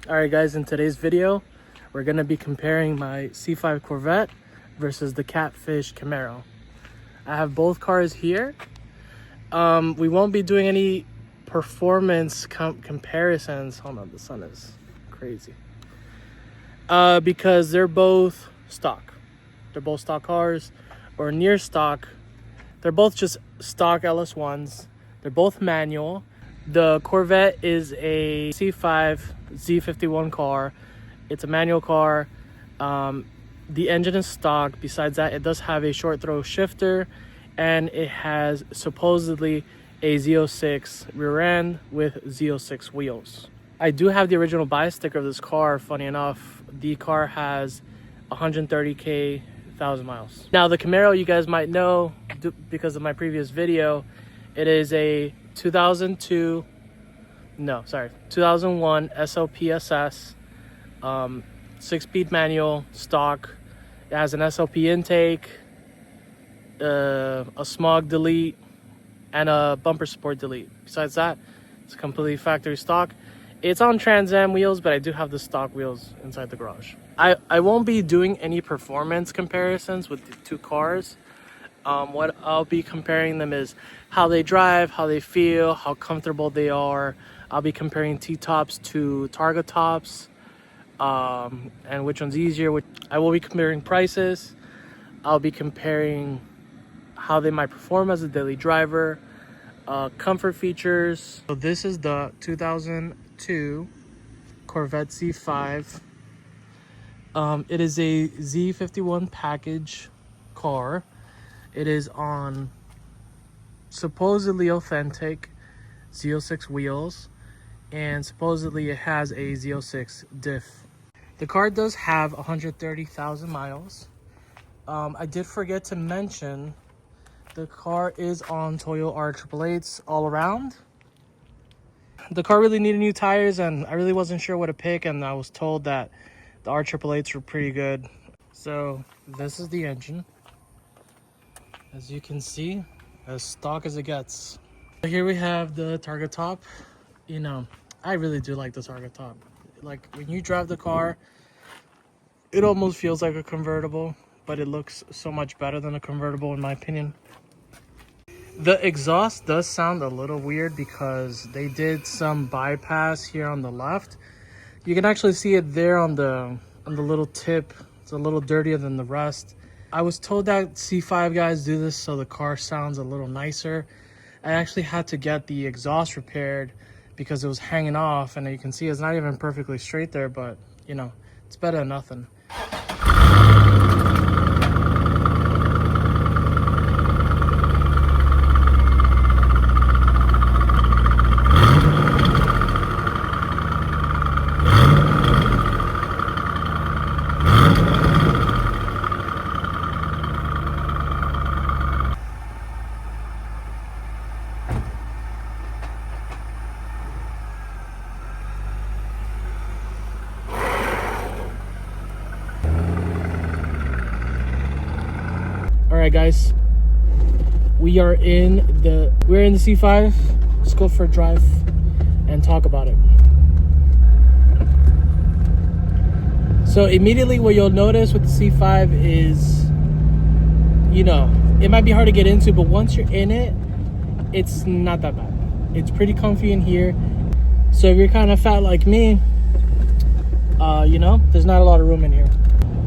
Alright guys, in today's video, we're going to be comparing my C5 Corvette versus the Catfish Camaro. I have both cars here. We won't be doing any performance comparisons. Hold on, the sun is crazy. Because they're both stock. They're both stock cars or near stock. They're both just stock LS1s. They're both manual. The Corvette is a C5 Z51 car. It's a manual car. The engine is stock. Besides that, it does have a short throw shifter, and it has supposedly a Z06 rear end with Z06 wheels. I do have the original buy sticker of this car. Funny enough, the car has 130,000 miles. Now the Camaro, you guys might know because of my previous video, it is a 2001 SLP SS, 6-speed manual, stock. It has an SLP intake, a smog delete, and a bumper support delete. Besides that, it's completely factory stock. It's on Trans Am wheels, but I do have the stock wheels inside the garage. I won't be doing any performance comparisons with the two cars. What I'll be comparing them is how they drive, how they feel, how comfortable they are. I'll be comparing T-tops to Targa tops, and which one's easier. I will be comparing prices. I'll be comparing how they might perform as a daily driver, comfort features. So this is the 2002 Corvette C5. It is a Z51 package car. It is on supposedly authentic Z06 wheels, and supposedly it has a Z06 diff. The car does have 130,000 miles. I did forget to mention the car is on Toyo R888s all around. The car really needed new tires, and I really wasn't sure what to pick, and I was told that the R888s were pretty good. So this is the engine. As you can see, as stock as it gets. Here we have the Targa top. You know, I really do like the Targa top. Like when you drive the car, it almost feels like a convertible, but it looks so much better than a convertible in my opinion. The exhaust does sound a little weird because they did some bypass here on the left. You can actually see it there on the little tip. It's a little dirtier than the rest. I was told that C5 guys do this so the car sounds a little nicer. I actually had to get the exhaust repaired because it was hanging off, and you can see it's not even perfectly straight there, but you know, it's better than nothing. Alright guys, we're in the C5. Let's go for a drive and talk about it. So immediately what you'll notice with the C5 is, you know, it might be hard to get into, but once you're in it, it's not that bad. It's pretty comfy in here. So if you're kind of fat like me, you know, there's not a lot of room in here.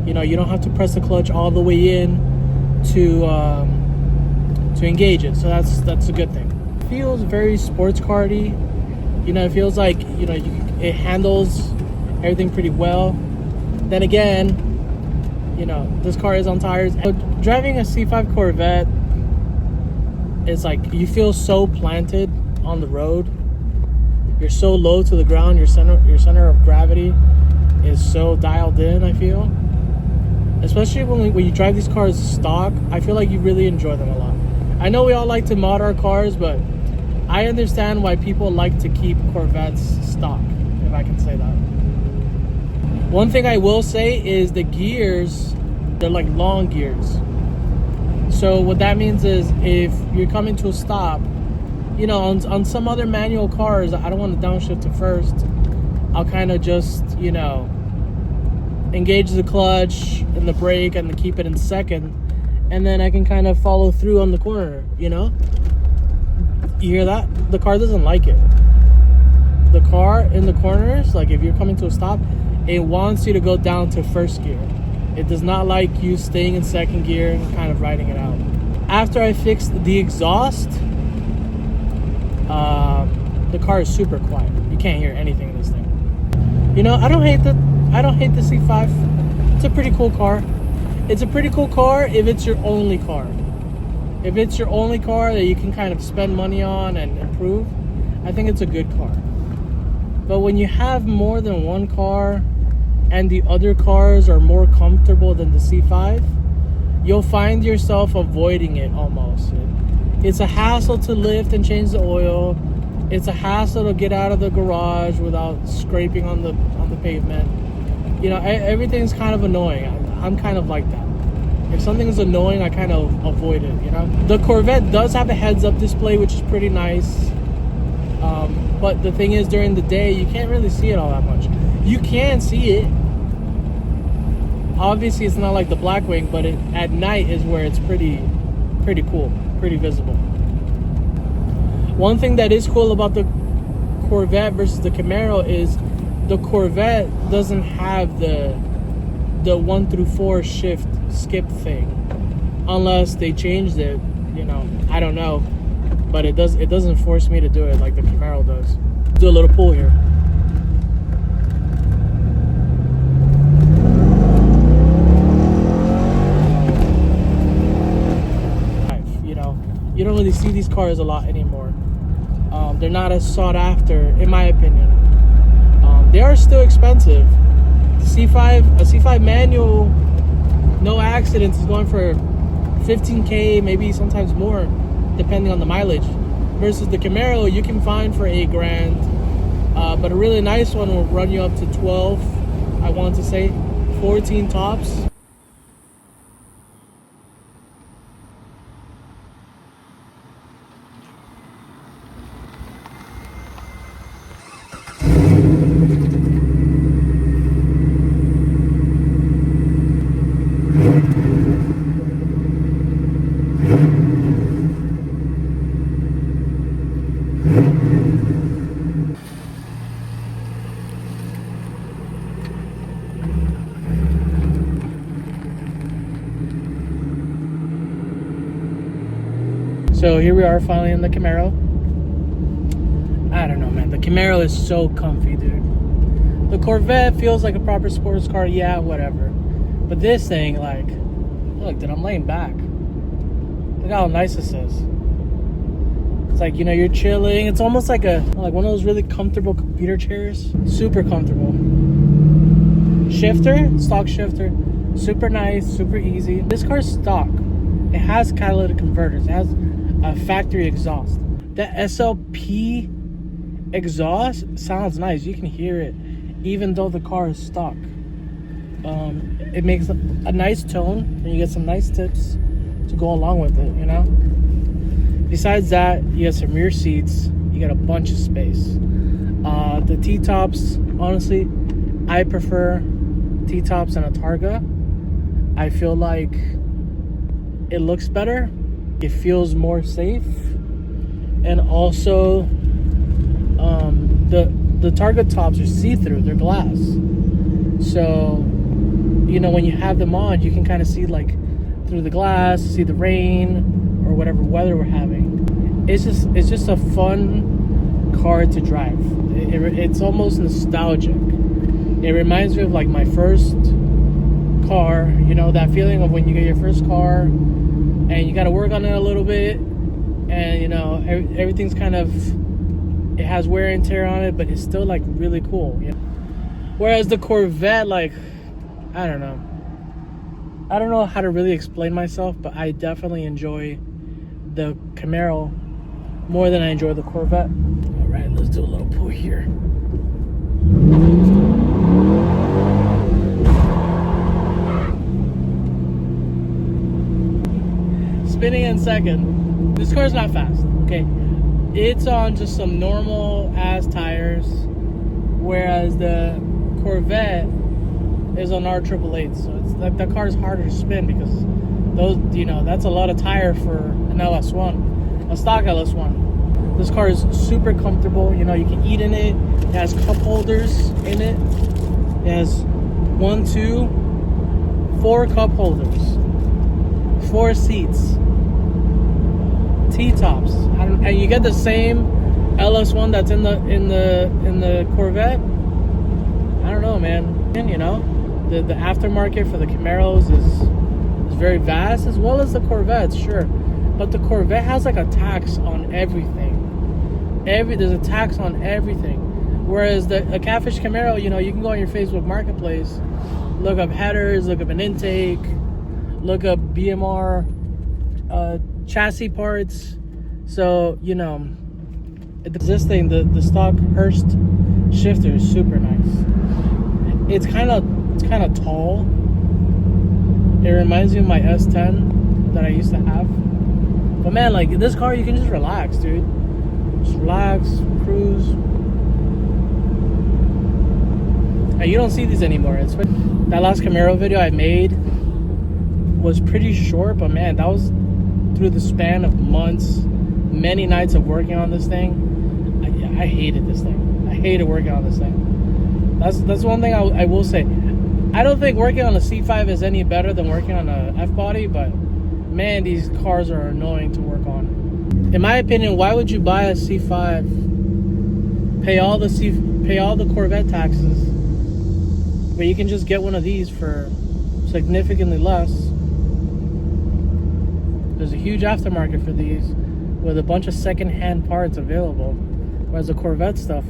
You know, you don't have to press the clutch all the way in to engage it, so that's a good thing. It feels very sports car-y. You know, it feels like, you know, it handles everything pretty well. Then again, you know, this car is on tires. Driving a C5 Corvette is like, you feel so planted on the road. You're so low to the ground. Your center of gravity is so dialed in, I feel. Especially when you drive these cars stock, I feel like you really enjoy them a lot. I know we all like to mod our cars, but I understand why people like to keep Corvettes stock, if I can say that. One thing I will say is the gears, they're like long gears. So what that means is if you're coming to a stop, you know, on some other manual cars, I don't want to downshift to first. I'll kind of just, you know, engage the clutch and the brake and keep it in second, and then I can kind of follow through on the corner, you know? You hear that? The car doesn't like it. The car in the corners, like if you're coming to a stop, it wants you to go down to first gear. It does not like you staying in second gear and kind of riding it out. After I fixed the exhaust, the car is super quiet. You can't hear anything in this thing. You know, I don't hate the C5. It's a pretty cool car. It's a pretty cool car if it's your only car. If it's your only car that you can kind of spend money on and improve, I think it's a good car. But when you have more than one car and the other cars are more comfortable than the C5, you'll find yourself avoiding it almost. It's a hassle to lift and change the oil. It's a hassle to get out of the garage without scraping on the pavement. You know, everything's kind of annoying. I'm kind of like that. If something's annoying, I kind of avoid it, you know? The Corvette does have a heads-up display, which is pretty nice. But the thing is, during the day, you can't really see it all that much. You can see it. Obviously, it's not like the Blackwing, but at night is where it's pretty cool, pretty visible. One thing that is cool about the Corvette versus the Camaro is the Corvette doesn't have the 1 through 4 shift skip thing, unless they changed it. You know, I don't know, but it doesn't force me to do it like the Camaro does. Do a little pull here. You know, you don't really see these cars a lot anymore. They're not as sought after, in my opinion. They are still expensive. A C5 manual, no accidents, is going for 15K, maybe sometimes more, depending on the mileage. Versus the Camaro, you can find for $8,000, but a really nice one will run you up to 12. I want to say 14 tops. So here we are finally in the Camaro. I don't know, man. The Camaro is so comfy, dude. The Corvette feels like a proper sports car, yeah, whatever. But this thing, like, look, dude, I'm laying back. Look how nice this is. It's like, you know, you're chilling. It's almost like one of those really comfortable computer chairs. Super comfortable. Shifter, stock shifter. Super nice, super easy. This car's stock. It has catalytic converters. It has a factory exhaust. The SLP exhaust sounds nice. You can hear it even though the car is stock. It makes a nice tone, and you get some nice tips to go along with it, you know? Besides that, you have some rear seats. You got a bunch of space. The T-tops, honestly, I prefer T-tops and a Targa. I feel like it looks better. It feels more safe. And also, the Targa tops are see-through. They're glass. So, you know, when you have them on, you can kind of see, like, through the glass, see the rain or whatever weather we're having. It's just a fun car to drive. It's almost nostalgic. It reminds me of, like, my first car. You know, that feeling of when you get your first car and you got to work on it a little bit, and, you know, everything's kind of, it has wear and tear on it, but it's still, like, really cool, you know? Whereas the Corvette, like, I don't know how to really explain myself, but I definitely enjoy the Camaro more than I enjoy the Corvette. All right, let's do a little pull here. Spinning in second. This car's not fast, okay? It's on just some normal ass tires. whereas the Corvette is on R888. So it's like the car is harder to spin because those, you know, that's a lot of tire for an LS1, a stock LS1. This car is super comfortable. You know, you can eat in it. It has cup holders in it. It has 1, 2, 4 cup holders, 4 seats, T-tops, and you get the same LS1 that's in the Corvette. I don't know, man. And, you know, the aftermarket for the Camaros is very vast, as well as the Corvettes, sure. But the Corvette has like a tax on everything. There's a tax on everything. Whereas a Catfish Camaro, you know, you can go on your Facebook Marketplace, look up headers, look up an intake, look up BMR, chassis parts. So, you know, this thing, the stock Hurst shifter is super nice. It's kind of tall. It reminds me of my S10 that I used to have. But man, like in this car, you can just relax, dude. Just relax, cruise. And you don't see these anymore. That last Camaro video I made was pretty short, but man, that was through the span of months, many nights of working on this thing. I hated this thing. I hated working on this thing. That's one thing I will say. I don't think working on a C5 is any better than working on a F-body, but man, these cars are annoying to work on. In my opinion, why would you buy a C5, pay all the Corvette taxes, but you can just get one of these for significantly less? There's a huge aftermarket for these with a bunch of second-hand parts available. Whereas the Corvette stuff,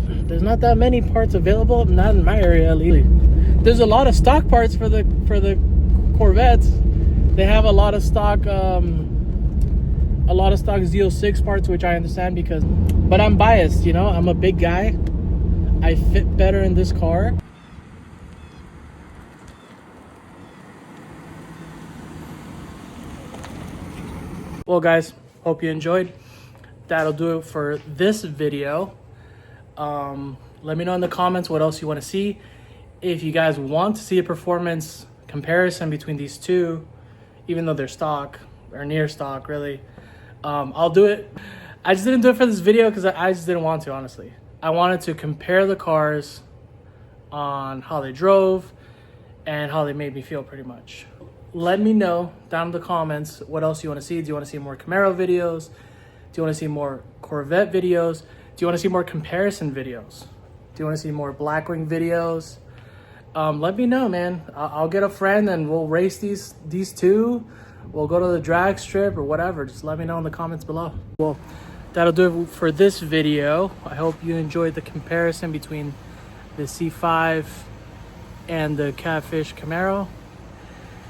there's not that many parts available, not in my area at least. There's a lot of stock parts for the Corvettes. They have a lot of stock Z06 parts, which I understand but I'm biased, you know. I'm a big guy. I fit better in this car. Well, guys, hope you enjoyed. That'll do it for this video. Let me know in the comments what else you want to see. If you guys want to see a performance comparison between these two, even though they're stock or near stock, really, I'll do it. I just didn't do it for this video because I just didn't want to, honestly. I wanted to compare the cars on how they drove and how they made me feel, pretty much. Let me know down in the comments what else you want to see. Do you want to see more Camaro videos? Do you want to see more Corvette videos? Do you want to see more comparison videos? Do you want to see more Blackwing videos? Let me know, man. I'll get a friend and we'll race these two. We'll go to the drag strip or whatever. Just let me know in the comments below. Well, that'll do it for this video. I hope you enjoyed the comparison between the C5 and the Catfish Camaro.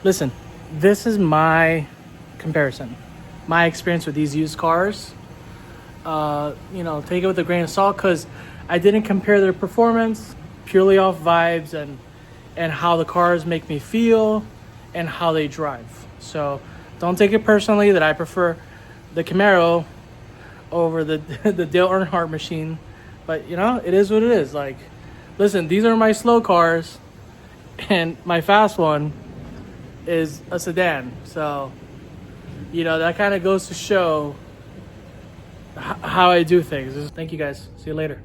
Listen, this is my comparison, my experience with these used cars. You know, take it with a grain of salt, because I didn't compare their performance, purely off vibes and how the cars make me feel and how they drive. So don't take it personally that I prefer the Camaro over the Dale Earnhardt machine. But, you know, it is what it is. Like, listen, these are my slow cars, and my fast one is a sedan. So, you know, that kind of goes to show how I do things. Thank you guys. See you later.